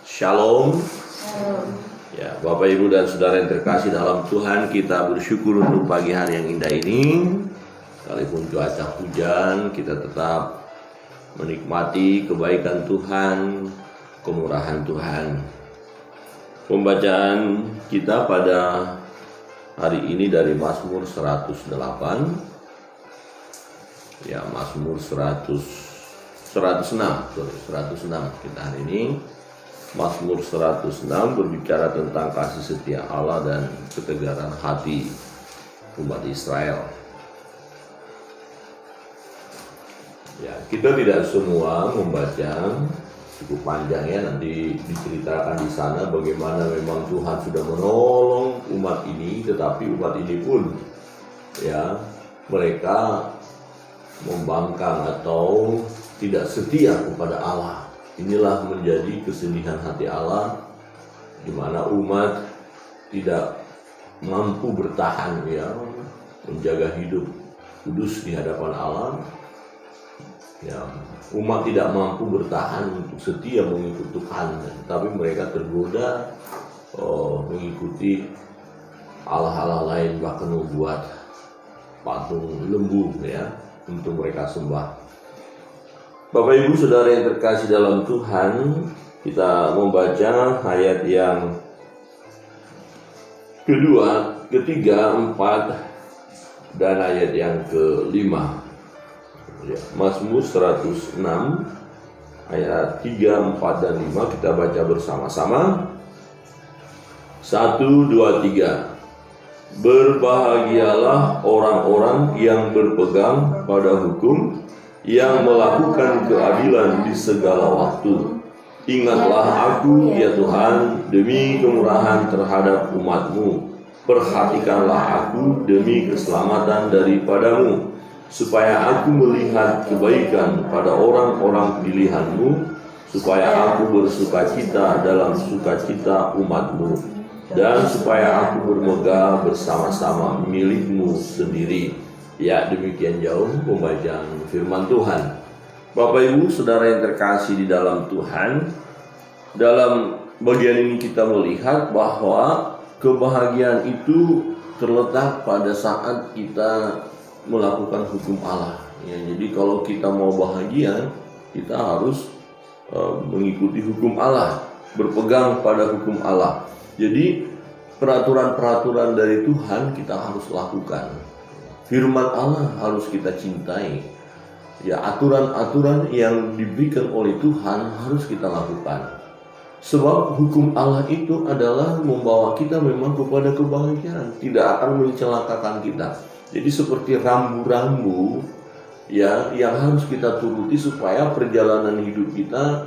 Shalom. Ya, Bapak, Ibu, dan Saudara yang terkasih dalam Tuhan, kita bersyukur untuk pagi hari yang indah ini. Sekalipun cuaca hujan, kita tetap menikmati kebaikan Tuhan, kemurahan Tuhan. Pembacaan kita pada hari ini dari Mazmur 108. Ya, Mazmur 106 kita hari ini. Mazmur 106 berbicara tentang kasih setia Allah dan ketegaran hati umat Israel. Ya, kita tidak semua membaca, cukup panjang ya, nanti diceritakan di sana bagaimana memang Tuhan sudah menolong umat ini, tetapi umat ini pun ya mereka membangkang atau tidak setia kepada Allah. Inilah menjadi kesedihan hati Allah, di mana umat tidak mampu bertahan ya, menjaga hidup kudus di hadapan Allah. Ya, umat tidak mampu bertahan untuk setia mengikuti Tuhan, tapi mereka tergoda mengikuti Allah-Allah lain, bahkan membuat patung lembu ya untuk mereka sembah. Bapak, Ibu, Saudara yang terkasih dalam Tuhan, kita membaca ayat yang kedua, ketiga, empat, dan ayat yang kelima. Mazmur 106 ayat 3, 4, dan 5 kita baca bersama-sama. 1, 2, 3. Berbahagialah orang-orang yang berpegang pada hukum, yang melakukan keadilan di segala waktu. Ingatlah aku, ya Tuhan, demi kemurahan terhadap umat-Mu. Perhatikanlah aku demi keselamatan daripadamu, supaya aku melihat kebaikan pada orang-orang pilihan-Mu, supaya aku bersukacita dalam sukacita umat-Mu, dan supaya aku bermegah bersama-sama milik-Mu sendiri. Ya, demikian jauh pembacaan firman Tuhan. Bapak, Ibu, Saudara yang terkasih di dalam Tuhan, dalam bagian ini kita melihat bahwa kebahagiaan itu terletak pada saat kita melakukan hukum Allah. Ya, jadi kalau kita mau bahagia, kita harus mengikuti hukum Allah, berpegang pada hukum Allah. Jadi peraturan-peraturan dari Tuhan kita harus lakukan. Firman Allah harus kita cintai. Ya, aturan-aturan yang diberikan oleh Tuhan harus kita lakukan. Sebab hukum Allah itu adalah membawa kita memang kepada kebahagiaan, tidak akan mencelakakan kita. Jadi seperti rambu-rambu ya yang harus kita turuti supaya perjalanan hidup kita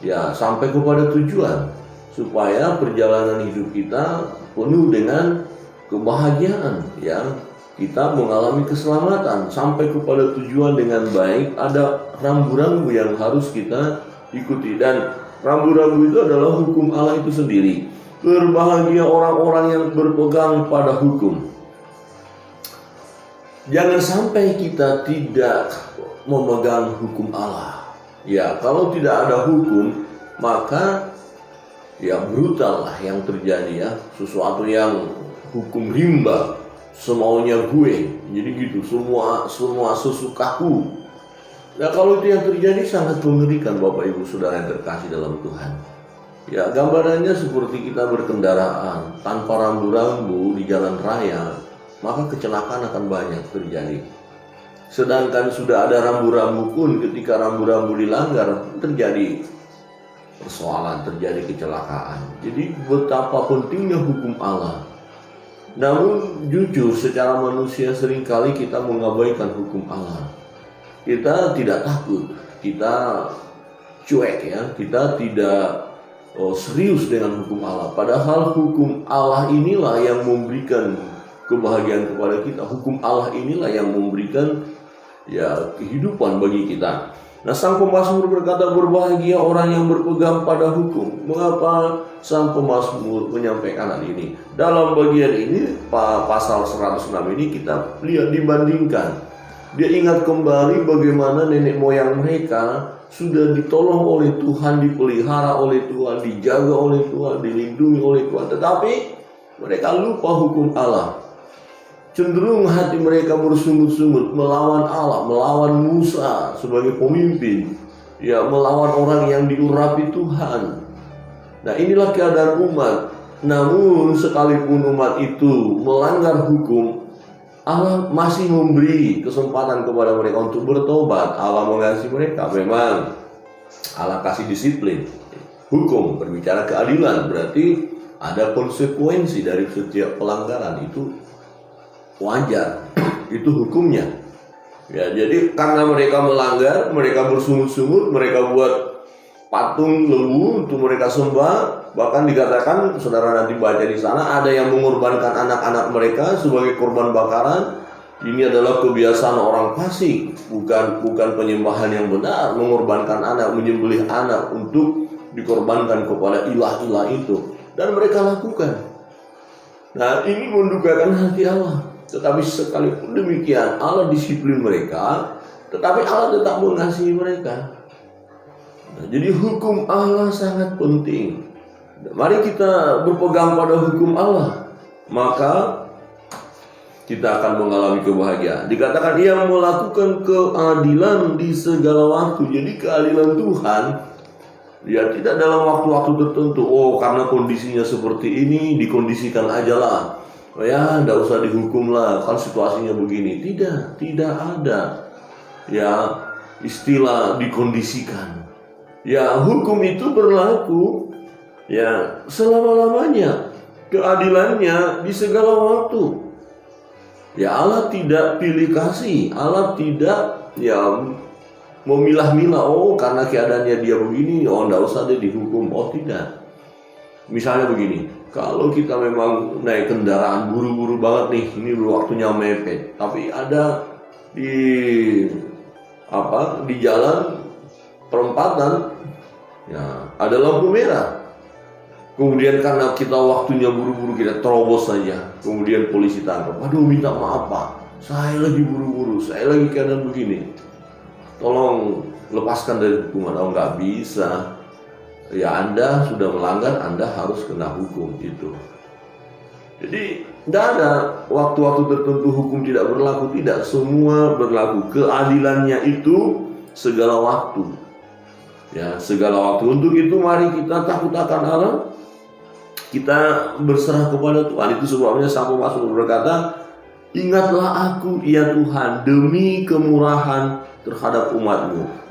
ya sampai kepada tujuan, supaya perjalanan hidup kita penuh dengan kebahagiaan ya. Kita mengalami keselamatan sampai kepada tujuan dengan baik. Ada rambu-rambu yang harus kita ikuti, dan rambu-rambu itu adalah hukum Allah itu sendiri. Berbahagia orang-orang yang berpegang pada hukum. Jangan sampai kita tidak memegang hukum Allah. Ya, kalau tidak ada hukum, maka ya brutal lah yang terjadi ya. Sesuatu yang hukum rimba, semaunya gue, jadi gitu, semua sesukaku. Nah, kalau itu yang terjadi sangat mengerikan, Bapak, Ibu, Saudara yang terkasih dalam Tuhan. Ya, gambarannya seperti kita berkendaraan tanpa rambu-rambu di jalan raya, maka kecelakaan akan banyak terjadi. Sedangkan sudah ada rambu-rambu pun, ketika rambu-rambu dilanggar terjadi persoalan, terjadi kecelakaan. Jadi betapa pentingnya hukum Allah. Namun jujur secara manusia seringkali kita mengabaikan hukum Allah. Kita tidak takut, kita cuek ya, kita tidak serius dengan hukum Allah. Padahal hukum Allah inilah yang memberikan kebahagiaan kepada kita. Hukum Allah inilah yang memberikan ya kehidupan bagi kita. Nah, sang pemazmur berkata, berbahagia orang yang berpegang pada hukum. Mengapa sang pemazmur menyampaikan hal ini? Dalam bagian ini, pasal 106 ini kita lihat dibandingkan. Dia ingat kembali bagaimana nenek moyang mereka sudah ditolong oleh Tuhan, dipelihara oleh Tuhan, dijaga oleh Tuhan, dilindungi oleh Tuhan. Tetapi mereka lupa hukum Allah. Cenderung hati mereka bersungut-sungut melawan Allah, melawan Musa sebagai pemimpin, ya, melawan orang yang diurapi Tuhan. Nah, inilah keadaan umat. Namun sekalipun umat itu melanggar hukum, Allah masih memberi kesempatan kepada mereka untuk bertobat. Allah mengasihi mereka. Memang Allah kasih disiplin. Hukum berbicara keadilan, berarti ada konsekuensi dari setiap pelanggaran. Itu wajar, itu hukumnya. Ya, jadi karena mereka melanggar, mereka bersungut-sungut, mereka buat patung lembu untuk mereka sembah. Bahkan dikatakan, saudara nanti baca di sana, ada yang mengorbankan anak-anak mereka sebagai korban bakaran. Ini adalah kebiasaan orang fasik, bukan penyembahan yang benar. Mengorbankan anak, menyembelih anak untuk dikorbankan kepada ilah-ilah itu, dan mereka lakukan. Nah, ini mendukakan hati Allah. Tetapi sekalipun demikian, Allah disiplin mereka, tetapi Allah tetap mengasihi mereka. Nah, jadi hukum Allah sangat penting. Mari kita berpegang pada hukum Allah, maka kita akan mengalami kebahagiaan. Dikatakan ia melakukan keadilan di segala waktu. Jadi keadilan Tuhan, ya, tidak dalam waktu-waktu tertentu. Oh, karena kondisinya seperti ini, dikondisikan aja lah. Oh ya, tidak usah dihukum lah, kan situasinya begini. Tidak ada, ya, istilah dikondisikan. Ya, hukum itu berlaku, ya, selama-lamanya. Keadilannya di segala waktu. Ya, Allah tidak pilih kasih. Allah tidak, ya, memilah-milah. Oh, karena keadaannya dia begini, oh, tidak usah dia dihukum. Oh, tidak. Misalnya begini, kalau kita memang naik kendaraan buru-buru banget nih, ini waktunya mepet, tapi ada di jalan perempatan, ya, ada lampu merah. Kemudian karena kita waktunya buru-buru, kita terobos saja. Kemudian polisi tangkap. Aduh, minta maaf Pak, saya lagi buru-buru, saya lagi keadaan begini, tolong lepaskan dari hukuman. Oh, nggak bisa. Ya, Anda sudah melanggar, Anda harus kena hukum itu. Jadi tidak ada waktu-waktu tertentu hukum tidak berlaku. Tidak, semua berlaku. Keadilannya itu segala waktu. Ya, segala waktu. Untuk itu mari kita takut akan Allah. Kita berserah kepada Tuhan. Itu sebabnya Sang Pemasmur berkata, ingatlah aku ya Tuhan demi kemurahan terhadap umat-Mu.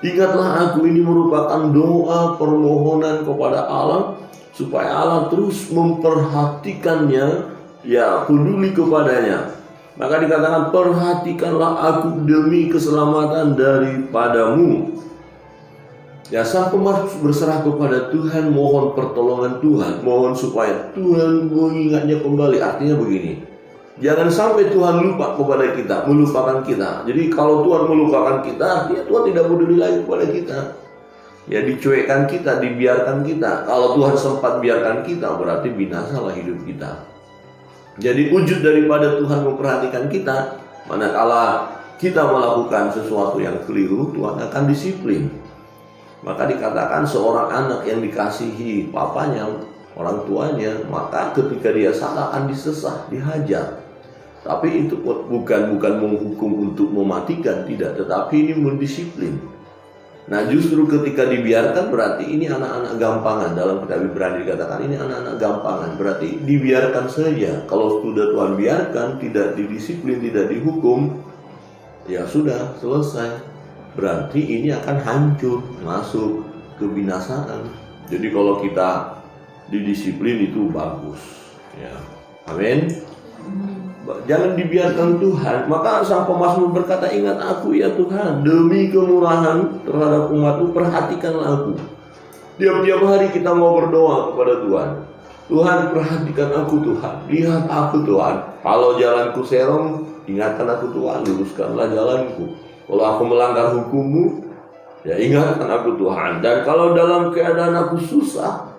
Ingatlah aku, ini merupakan doa permohonan kepada Allah supaya Allah terus memperhatikannya, ya, peduli kepadanya. Maka dikatakan, perhatikanlah aku demi keselamatan daripadamu. Ya, Sang Pemasmur berserah kepada Tuhan, mohon pertolongan Tuhan, mohon supaya Tuhan mengingatnya kembali. Artinya begini, jangan sampai Tuhan lupa kepada kita, melupakan kita. Jadi kalau Tuhan melupakan kita, artinya Tuhan tidak peduli lagi kepada kita. Ya, dicuekkan kita, dibiarkan kita. Kalau Tuhan sempat biarkan kita, berarti binasalah hidup kita. Jadi wujud daripada Tuhan memperhatikan kita, manakala kita melakukan sesuatu yang keliru, Tuhan akan disiplin. Maka dikatakan seorang anak yang dikasihi papanya, orang tuanya, maka ketika dia salah akan disesah, dihajar. Tapi itu bukan menghukum untuk mematikan, tidak, tetapi ini mendisiplin. Nah, justru ketika dibiarkan berarti ini anak-anak gampangan. Dalam kitab Ibrani dikatakan ini anak-anak gampangan, berarti dibiarkan saja. Kalau sudah Tuhan biarkan, tidak didisiplin, tidak dihukum, ya sudah selesai. Berarti ini akan hancur, masuk kebinasaan. Jadi kalau kita didisiplin itu bagus, ya. Amin. Jangan dibiarkan Tuhan. Maka Sang Pemasmur berkata, ingat aku ya Tuhan demi kemurahan terhadap umat-Mu, perhatikanlah aku. Tiap-tiap hari kita mau berdoa kepada Tuhan. Tuhan, perhatikan aku Tuhan, lihat aku Tuhan. Kalau jalanku serong, ingatkan aku Tuhan, luruskanlah jalanku. Kalau aku melanggar hukum-Mu, ya ingatkan aku Tuhan. Dan kalau dalam keadaan aku susah,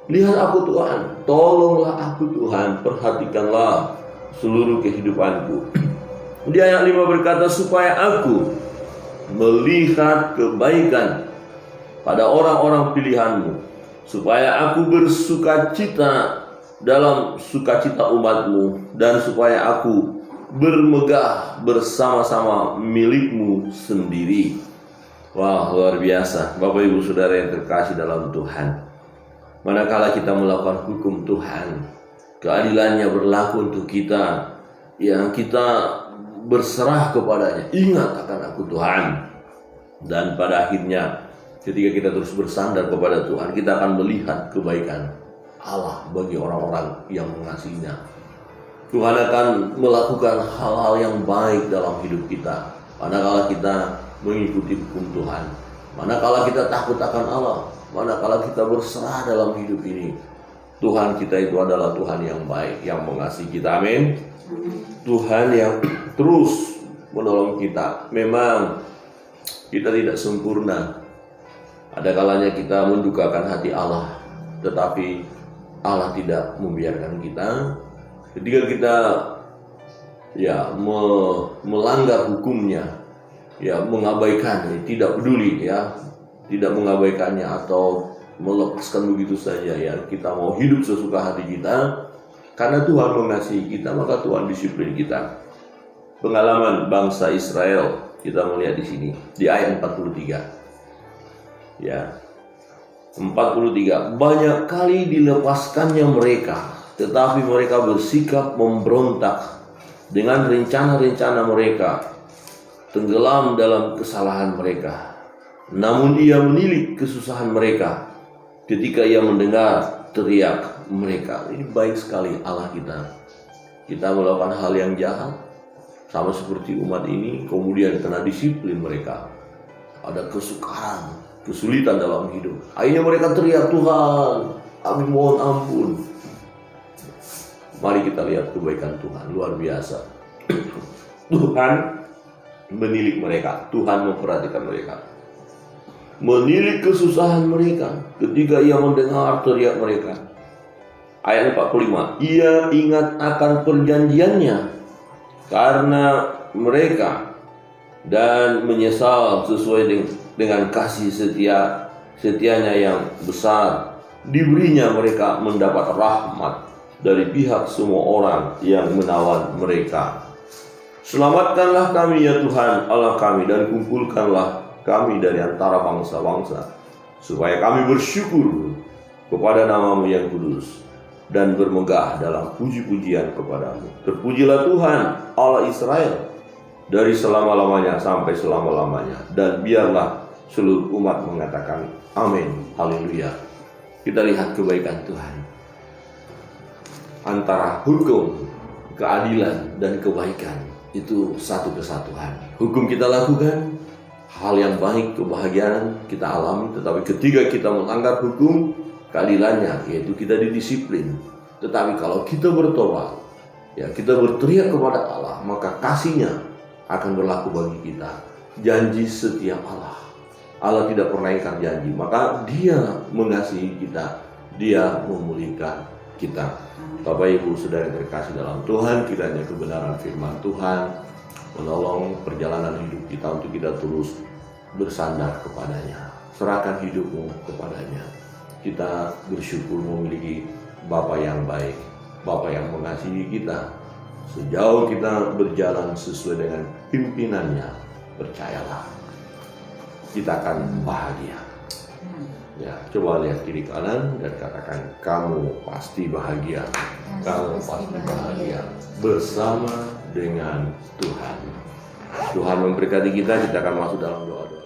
lihat aku Tuhan, tolonglah aku Tuhan, perhatikanlah seluruh kehidupanku. Di ayat 5 berkata, supaya aku melihat kebaikan pada orang-orang pilihan-Mu, supaya aku bersukacita dalam sukacita umat-Mu, dan supaya aku bermegah bersama-sama milik-Mu sendiri. Wah, luar biasa Bapak Ibu Saudara yang terkasih dalam Tuhan. Manakala kita melakukan hukum Tuhan, keadilannya berlaku untuk kita, yang kita berserah kepadanya, ingat akan aku Tuhan. Dan pada akhirnya ketika kita terus bersandar kepada Tuhan, kita akan melihat kebaikan Allah bagi orang-orang yang mengasihinya. Tuhan akan melakukan hal-hal yang baik dalam hidup kita manakala kita mengikuti hukum Tuhan, manakala kita takut akan Allah, manakala kita berserah dalam hidup ini. Tuhan kita itu adalah Tuhan yang baik, yang mengasihi kita. Amin. Tuhan yang terus menolong kita. Memang kita tidak sempurna. Ada kalanya kita mendukakan hati Allah, tetapi Allah tidak membiarkan kita. Ketika kita melanggar hukumnya, mengabaikan, tidak peduli, tidak mengabaikannya atau melepaskan begitu saja, kita mau hidup sesuka hati kita. Karena Tuhan mengasihi kita, maka Tuhan disiplin kita. Pengalaman bangsa Israel kita melihat di sini di ayat 43. 43. Banyak kali dilepaskannya mereka, tetapi mereka bersikap memberontak dengan rencana-rencana mereka, tenggelam dalam kesalahan mereka. Namun ia menilik kesusahan mereka ketika ia mendengar teriak mereka. Ini baik sekali Allah kita. Kita melakukan hal yang jahat, sama seperti umat ini, kemudian kena disiplin mereka. Ada kesukaran, kesulitan dalam hidup. Akhirnya mereka teriak, Tuhan, kami mohon ampun. Mari kita lihat kebaikan Tuhan, luar biasa. Tuhan menilik mereka, Tuhan memperhatikan mereka, menilik kesusahan mereka ketika ia mendengar teriak mereka. Ayat 45, ia ingat akan perjanjiannya karena mereka dan menyesal sesuai dengan kasih setianya yang besar. Diberinya mereka mendapat rahmat dari pihak semua orang yang menawan mereka. Selamatkanlah kami ya Tuhan Allah kami, dan kumpulkanlah kami dari antara bangsa-bangsa, supaya kami bersyukur kepada nama-Mu yang kudus dan bermegah dalam puji-pujian kepadamu. Terpujilah Tuhan Allah Israel dari selama-lamanya sampai selama-lamanya, dan biarlah seluruh umat mengatakan amin, haleluya. Kita lihat kebaikan Tuhan antara hukum, keadilan, dan kebaikan. Itu satu kesatuan. Hukum kita lakukan, hal yang baik, kebahagiaan kita alami. Tetapi ketika kita melanggar hukum, keadilannya yaitu kita didisiplin. Tetapi kalau kita bertobat, kita berteriak kepada Allah, maka kasih-Nya akan berlaku bagi kita. Janji setiap Allah. Allah tidak pernah ingkar janji, maka Dia mengasihi kita, Dia memulihkan kita. Bapak Ibu Saudara yang terkasih dalam Tuhan, kiranya kebenaran firman Tuhan menolong perjalanan hidup kita untuk kita terus bersandar kepadanya. Serahkan hidupmu kepadanya. Kita bersyukur memiliki Bapa yang baik, Bapa yang mengasihi kita. Sejauh kita berjalan sesuai dengan pimpinannya, percayalah kita akan bahagia. Coba lihat kiri kanan dan katakan, kamu pasti bahagia. Kamu pasti bahagia bersama dengan Tuhan. Tuhan memberkati kita. Kita akan masuk dalam doa-doa.